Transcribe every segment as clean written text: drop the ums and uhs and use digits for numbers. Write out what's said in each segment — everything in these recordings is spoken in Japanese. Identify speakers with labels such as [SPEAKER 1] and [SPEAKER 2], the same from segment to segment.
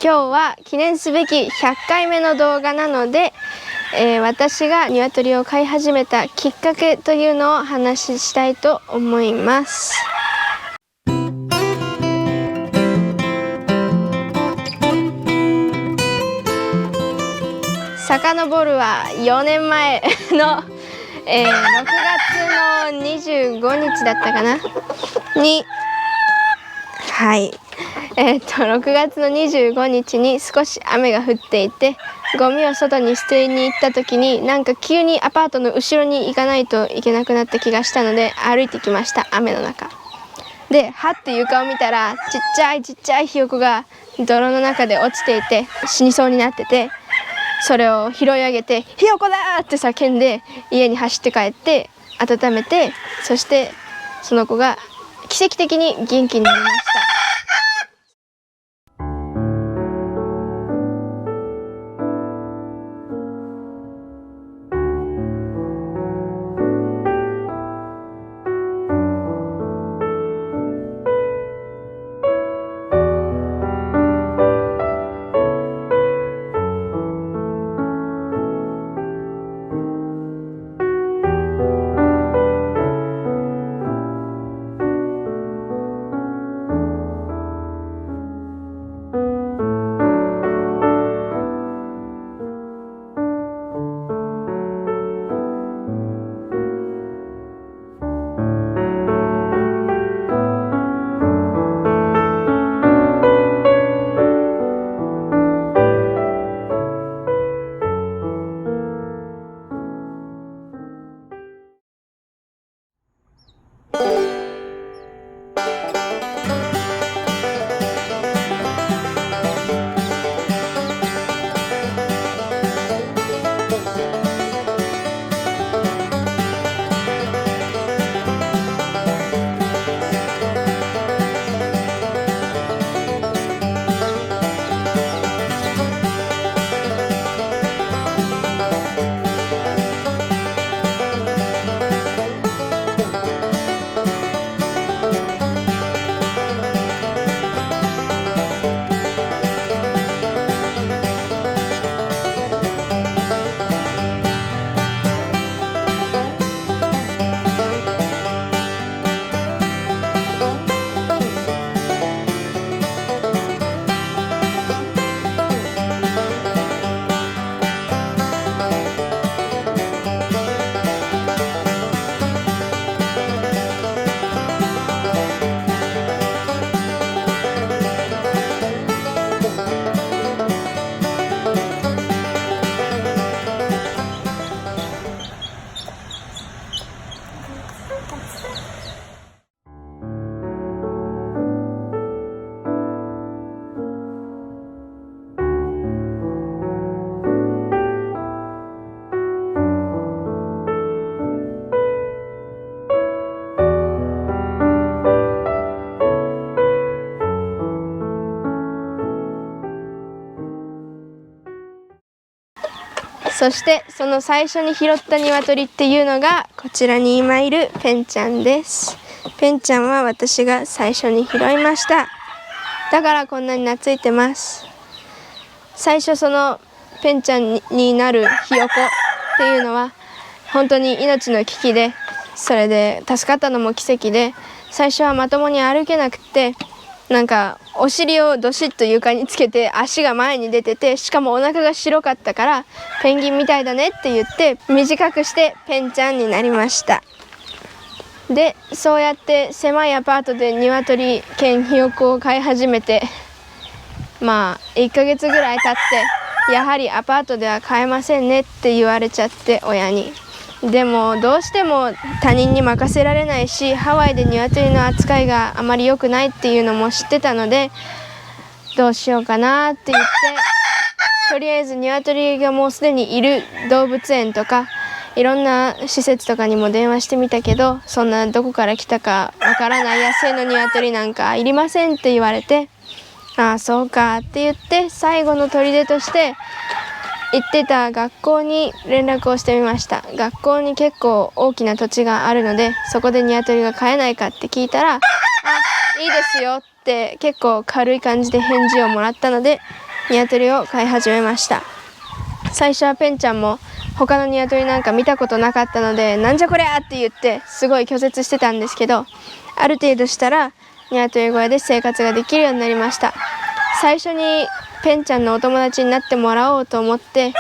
[SPEAKER 1] 今日は記念すべき100回目の動画なので、私が鶏を飼い始めたきっかけというのを話したいと思います。遡るは4年前の、6月の25日だったかなに、6月の25日に少し雨が降っていて、ゴミを外に捨てに行った時になんか急にアパートの後ろに行かないといけなくなった気がしたので歩いてきました。雨の中ではって床を見たらちっちゃいひよこが泥の中で落ちていて死にそうになってて、それを拾い上げて「ひよこだ!」って叫んで家に走って帰って温めて、そしてその子が奇跡的に元気になりました。そしてその最初に拾った鶏っていうのがこちらに今いるペンちゃんです。ペンちゃんは私が最初に拾いました。だからこんなに懐いてます。最初そのペンちゃんになるひよこっていうのは本当に命の危機で、それで助かったのも奇跡で、最初はまともに歩けなくて、なんかお尻をどしっと床につけて足が前に出てて、しかもお腹が白かったからペンギンみたいだねって言って短くしてペンちゃんになりました。でそうやって狭いアパートで鶏兼ひよこを飼い始めて1ヶ月ぐらい経って、やはりアパートでは飼えませんねって言われちゃって、親に。でもどうしても他人に任せられないし、ハワイで鶏の扱いがあまり良くないっていうのも知ってたので、どうしようかなって言って、とりあえず鶏がもうすでにいる動物園とかいろんな施設とかにも電話してみたけど、そんなどこから来たかわからない野生の鶏なんかいりませんって言われて、ああそうかって言って最後の砦として行ってた学校に連絡をしてみました。学校に結構大きな土地があるので、そこで鶏が飼えないかって聞いたら、あ、いいですよって結構軽い感じで返事をもらったので、鶏を飼い始めました。最初はペンちゃんも他の鶏なんか見たことなかったので、なんじゃこりゃって言ってすごい拒絶してたんですけど、ある程度したら鶏小屋で生活ができるようになりました。最初にペンちゃんのお友達になってもらおうと思って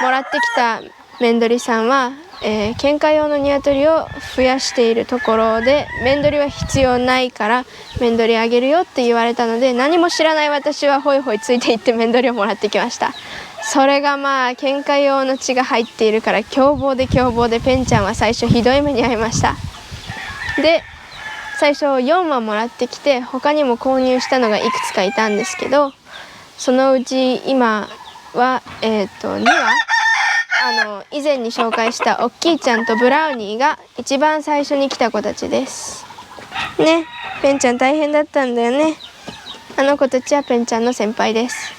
[SPEAKER 1] もらってきたメンドリさんは、喧嘩用の鶏を増やしているところで、メンドリは必要ないからメンドリあげるよって言われたので、何も知らない私はホイホイついていってメンドリをもらってきました。それが喧嘩用の血が入っているから凶暴でペンちゃんは最初ひどい目に遭いました。で最初4羽もらってきて、他にも購入したのがいくつかいたんですけど、そのうち今は2羽、以前に紹介したおっきいちゃんとブラウニーが一番最初に来た子たちですね。ペンちゃん大変だったんだよね。あの子たちはペンちゃんの先輩です。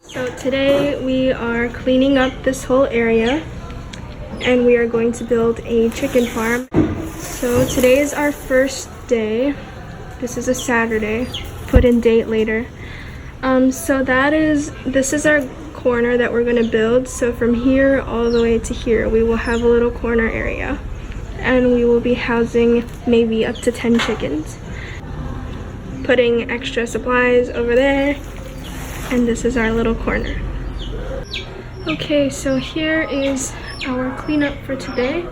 [SPEAKER 1] So today we are cleaning up this whole area and we are going to build a chicken farm. So today is our first day. This is a Saturday. Put in date later. So this is our corner that we're going to build. So from here all the way to here we will have a little corner area and we will be housing maybe up to 10 chickens. Putting extra supplies over there, and this is our little corner. Okay, so here is our cleanup for today.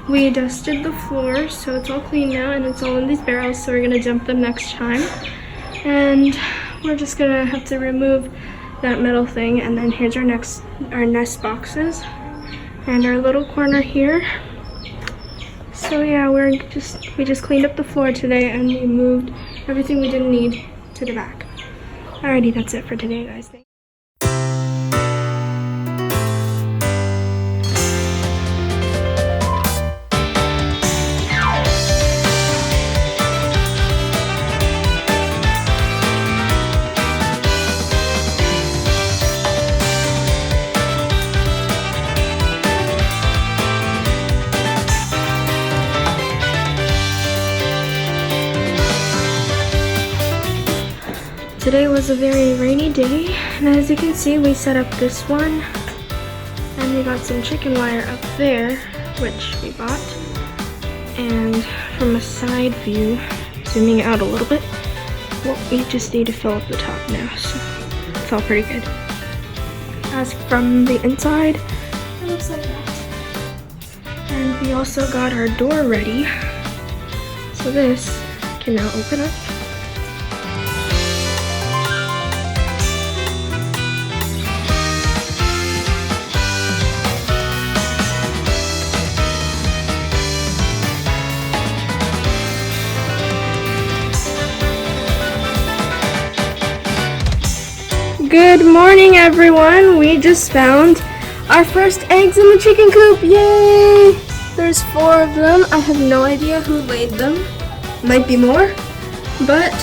[SPEAKER 1] We dusted the floor, so it's all clean now and it's all in these barrels, so we're gonna dump them next time. And we're just gonna have to remove that metal thing, and then here's our nest boxes and our little corner here. So yeah, we just cleaned up the floor today and we moved everything we didn't need to the back. Alrighty, that's it for today, guys. Today was a very rainy day, and as you can see, we set up this one, and we got some chicken wire up there, which we bought. And from a side view, zooming out a little bit, well, we just need to fill up the top now, so it's all pretty good. As from the inside, it looks like that. And we also got our door ready, so this can now open up. Good morning, everyone. We just found our first eggs in the chicken coop. Yay! There's 4 of them. I have no idea who laid them. Might be more. But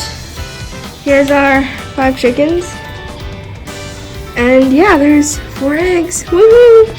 [SPEAKER 1] here's our 5 chickens. And yeah, there's 4 eggs. Woohoo!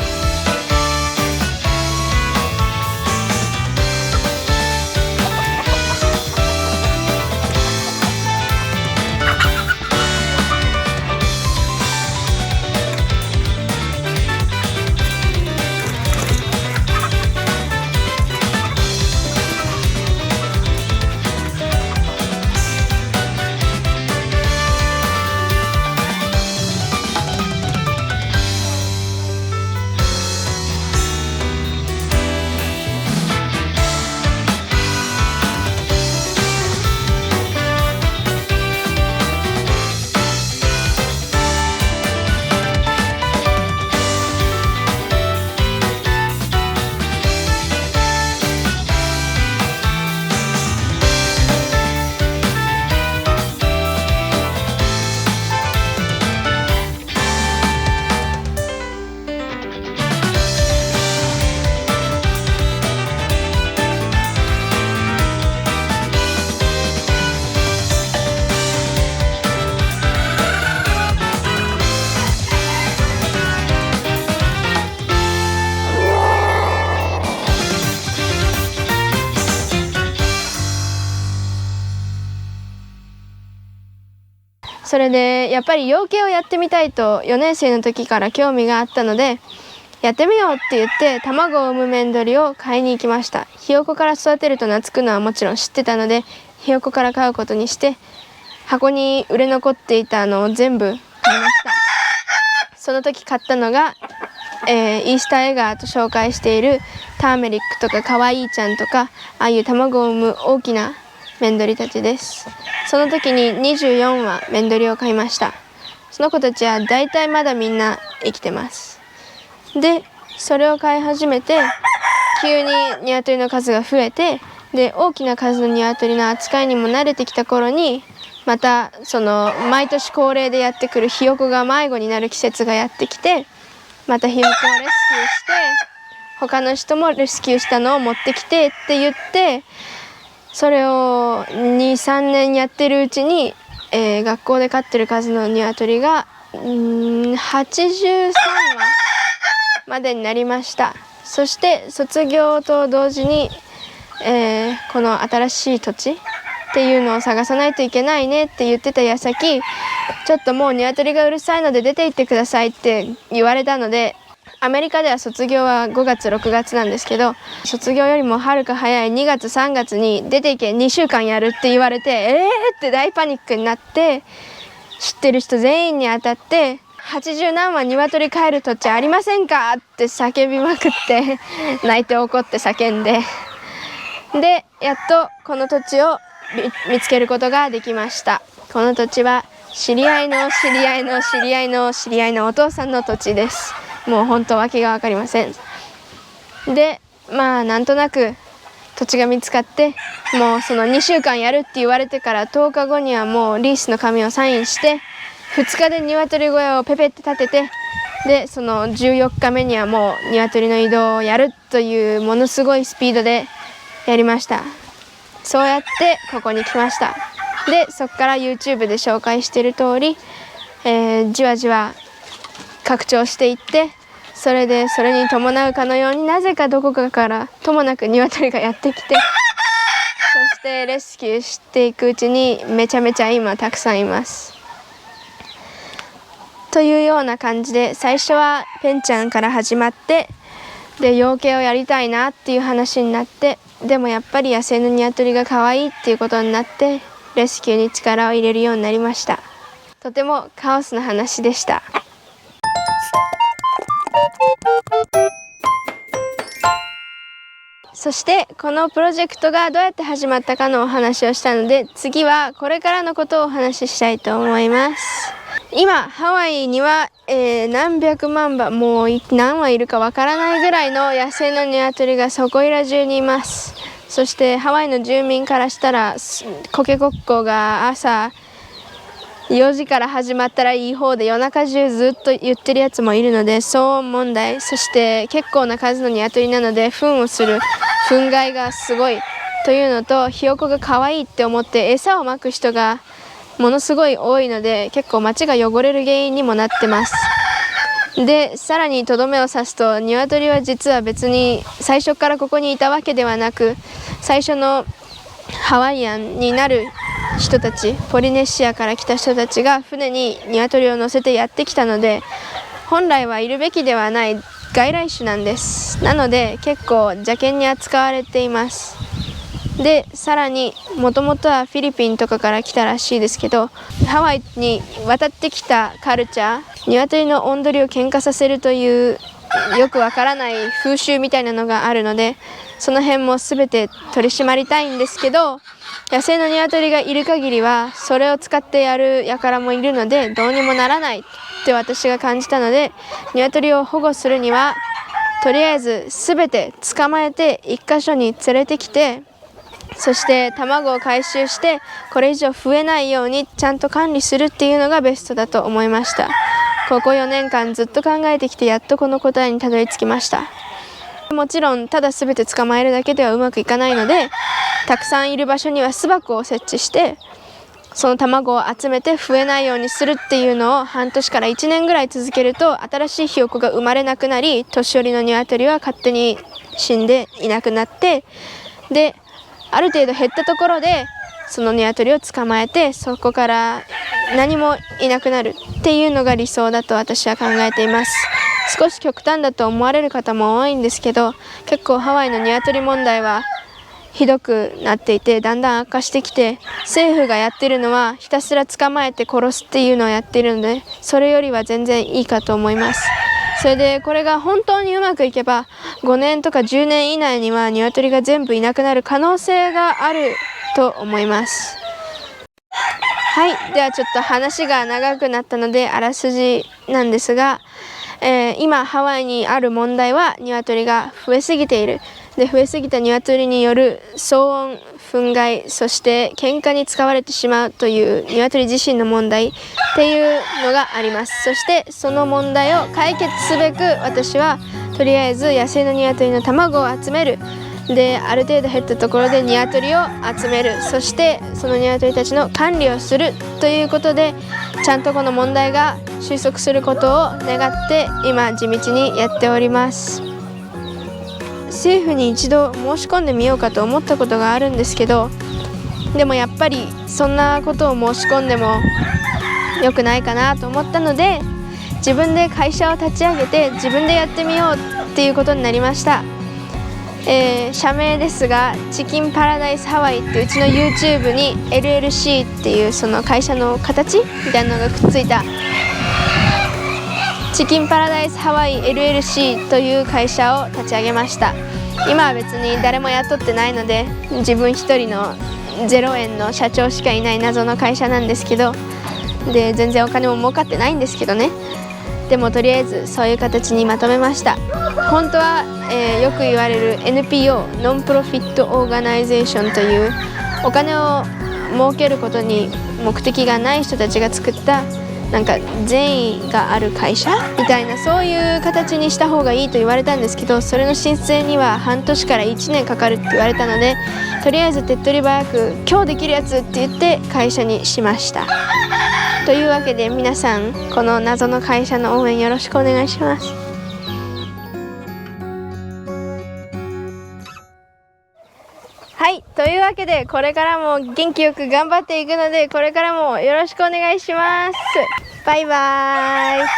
[SPEAKER 1] それでやっぱり養鶏をやってみたいと4年生の時から興味があったので、やってみようって言って卵を産むメンドリを買いに行きました。ひよこから育てると懐くのはもちろん知ってたので、ひよこから買うことにして、箱に売れ残っていたのを全部買いました。その時買ったのが、イースターエガーと紹介しているターメリックとかかわいいちゃんとか、ああいう卵を産む大きなメンドリたちです。その時に24羽メンドリを買いました。その子たちはだいたいまだみんな生きてます。でそれを飼い始めて、急に鶏の数が増えて、で大きな数の鶏の扱いにも慣れてきた頃に、またその毎年恒例でやってくるひよこが迷子になる季節がやってきて、またひよこをレスキューして、他の人もレスキューしたのを持ってきてって言って、それを 2,3 年やってるうちに、学校で飼ってる数の鶏が83羽までになりました。そして卒業と同時に、この新しい土地っていうのを探さないといけないねって言ってた矢先、ちょっともう鶏がうるさいので出て行ってくださいって言われたので、アメリカでは卒業は5月6月なんですけど、卒業よりもはるか早い2月3月に出ていけ2週間やるって言われて、って大パニックになって、知ってる人全員に当たって80何羽鶏飼える土地ありませんかって叫びまくって泣いて怒って叫んで、でやっとこの土地を見つけることができました。この土地は知り合いの知り合いの知り合いの知り合いのお父さんの土地です。もう本当訳が分かりません。でなんとなく土地が見つかって、もうその2週間やるって言われてから10日後にはもうリースの紙をサインして、2日で鶏小屋をペペって建てて、でその14日目にはもう鶏の移動をやるというものすごいスピードでやりました。そうやってここに来ました。でそこから YouTube で紹介している通り、じわじわ拡張していって、それに伴うかのように、なぜかどこかからともなく鶏がやってきて、そしてレスキューしていくうちにめちゃめちゃ今たくさんいます。というような感じで、最初はペンちゃんから始まって、で養鶏をやりたいなっていう話になって、でもやっぱり野生の鶏が可愛いっていうことになって、レスキューに力を入れるようになりました。とてもカオスな話でした。そしてこのプロジェクトがどうやって始まったかのお話をしたので、次はこれからのことをお話ししたいと思います。今ハワイには、何百万羽、もう何羽いるかわからないぐらいの野生の鶏がそこいら中にいます。そしてハワイの住民からしたら、コケコッコが朝4時から始まったらいい方で夜中中ずっと言ってるやつもいるので、騒音問題、そして結構な数の鶏なので糞をする糞害がすごいというのと、ひよこが可愛いって思って餌をまく人がものすごい多いので、結構街が汚れる原因にもなってます。でさらにとどめを刺すと、鶏は実は別に最初からここにいたわけではなく、最初のハワイアンになる人たち、ポリネシアから来た人たちが船に鶏を乗せてやってきたので、本来はいるべきではない外来種なんです。なので結構邪険に扱われています。でさらにもともとはフィリピンとかから来たらしいですけど、ハワイに渡ってきたカルチャー、鶏のオンドリを喧嘩させるというよくわからない風習みたいなのがあるので、その辺も全て取り締まりたいんですけど、野生の鶏がいる限りはそれを使ってやる輩もいるので、どうにもならないって私が感じたので、鶏を保護するにはとりあえず全て捕まえて一箇所に連れてきて、そして卵を回収して、これ以上増えないようにちゃんと管理するっていうのがベストだと思いました。ここ4年間ずっと考えてきて、やっとこの答えにたどり着きました。もちろんただ全て捕まえるだけではうまくいかないので、たくさんいる場所には巣箱を設置して、その卵を集めて増えないようにするっていうのを半年から1年ぐらい続けると、新しいひよこが生まれなくなり、年寄りの鶏は勝手に死んでいなくなって、である程度減ったところでその鶏を捕まえて、そこから何もいなくなるっていうのが理想だと私は考えています。少し極端だと思われる方も多いんですけど、結構ハワイの鶏問題はひどくなっていて、だんだん悪化してきて、政府がやってるのはひたすら捕まえて殺すっていうのをやっているので、それよりは全然いいかと思います。それでこれが本当にうまくいけば、5年とか10年以内には鶏が全部いなくなる可能性があると思います。はい、ではちょっと話が長くなったのであらすじなんですが、今ハワイにある問題は鶏が増えすぎている。で、増えすぎた鶏による騒音、憤慨、そして喧嘩に使われてしまうという鶏自身の問題っていうのがあります。そしてその問題を解決すべく、私はとりあえず野生の鶏の卵を集める。で、ある程度減ったところで鶏を集める。そしてその鶏たちの管理をするということで、ちゃんとこの問題が収束することを願って今地道にやっております。政府に一度申し込んでみようかと思ったことがあるんですけど、でもやっぱりそんなことを申し込んでも良くないかなと思ったので、自分で会社を立ち上げて自分でやってみようっていうことになりました。社名ですが、チキンパラダイスハワイってうちの YouTube に LLC っていうその会社の形みたいなのがくっついたチキンパラダイスハワイ LLC という会社を立ち上げました。今は別に誰も雇ってないので、自分一人の0円の社長しかいない謎の会社なんですけど、で全然お金も儲かってないんですけどね。でもとりあえずそういう形にまとめました。本当は、よく言われる NPO ノンプロフィットオーガナイゼーションというお金を儲けることに目的がない人たちが作ったなんか善意がある会社みたいな、そういう形にした方がいいと言われたんですけど、それの申請には半年から1年かかるって言われたので、とりあえず手っ取り早く今日できるやつって言って会社にしました。というわけで皆さん、この謎の会社の応援よろしくお願いします。はい、というわけでこれからも元気よく頑張っていくので、これからもよろしくお願いします。バイバーイ。